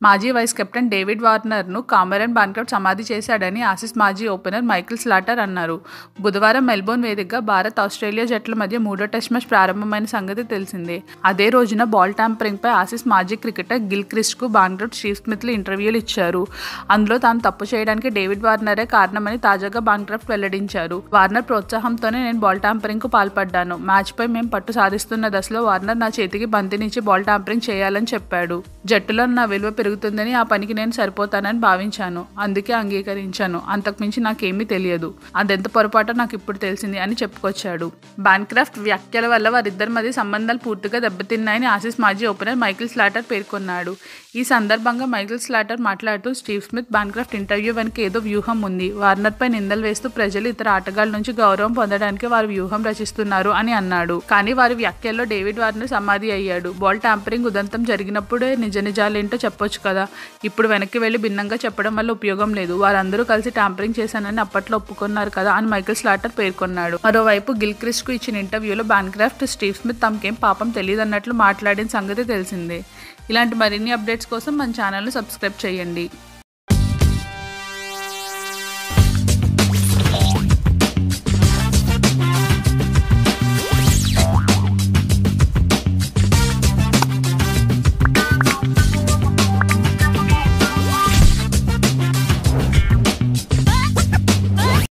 మాజీ vice captain David వార్నర్ను Cameron Bancroft సమాధి చేశాడని ఆసీస్ మాజీ ఓపెనర్ మైకేల్ స్లాటర్ అన్నారు. బుధవారం మెల్బోర్న్ వేదికగా భారత్ ఆస్ట్రేలియా జట్ల మధ్య మూడో టెస్ట్ మ్యాచ్ ప్రారంభమైన సంగతి తెలిసిందే. అదే రోజున బాల్ ట్యాంపరింగ్పై ఆసీస్ మాజీ క్రికెటర్ గిల్క్రిస్ట్కు బాన్క్రాఫ్ట్, స్టీవ్ స్మిత్లు ఇంటర్వ్యూలు ఇచ్చారు. అందులో తాను తప్పు చేయడానికి డేవిడ్ వార్నరే కారణమని తాజాగా బాన్క్రాఫ్ట్ వెల్లడించారు. వార్నర్ ప్రోత్సాహంతోనే నేను బాల్ ట్యాంపరింగ్కు పాల్పడ్డాను. మ్యాచ్పై మేం పట్టు సాధిస్తున్న దశలో వార్నర్ నా చేతికి బంతినిచ్చి బాల్ ట్యాంపరింగ్ చేయాలని చెప్పాడు. జట్టులో నా విలువ పెరుగుతుందని, ఆ పనికి నేను సరిపోతానని భావించాను. అందుకే అంగీకరించాను. అంతకుమించి నాకేమీ తెలియదు. అదెంత పొరపాటో నాకు ఇప్పుడు తెలిసింది అని చెప్పుకొచ్చాడు. బాన్క్రాఫ్ట్ వ్యాఖ్యల వల్ల వారిద్దరి మధ్య సంబంధాలు పూర్తిగా దెబ్బతిన్నాయని ఆసీస్ మాజీ ఓపెనర్ మైకేల్ స్లాటర్ పేర్కొన్నాడు. ఈ సందర్భంగా మైకేల్ స్లాటర్ మాట్లాడుతూ, స్టీవ్ స్మిత్ బాన్క్రాఫ్ట్ ఇంటర్వ్యూ వెనుక ఏదో వ్యూహం ఉంది. వార్నర్పై నిందలు వేస్తూ ప్రజలు ఇతర ఆటగాళ్ల నుంచి గౌరవం పొందడానికి వారు వ్యూహం రచిస్తున్నారు అని అన్నాడు. కానీ వారి వ్యాఖ్యల్లో డేవిడ్ వార్నర్ సమాధి అయ్యాడు. బాల్ ట్యాంపరింగ్ ఉదంతం జరిగినప్పుడే నిజాలేంటో చెప్పొచ్చు కదా. ఇప్పుడు వెనక్కి వెళ్లి భిన్నంగా చెప్పడం వల్ల ఉపయోగం లేదు. వారందరూ కలిసి ట్యాంపరింగ్ చేశానని అప్పట్లో ఒప్పుకున్నారు కదా అని మైకేల్ స్లాటర్ పేర్కొన్నాడు. మరోవైపు గిల్క్రిస్ట్కు ఇచ్చిన ఇంటర్వ్యూలో బాన్క్రాఫ్ట్, స్టీవ్ స్మిత్ తమకేం పాపం తెలియదన్నట్లు మాట్లాడిన సంగతి తెలిసిందే. ఇలాంటి మరిన్ని అప్డేట్స్ కోసం మన ఛానల్ను సబ్స్క్రైబ్ చేయండి.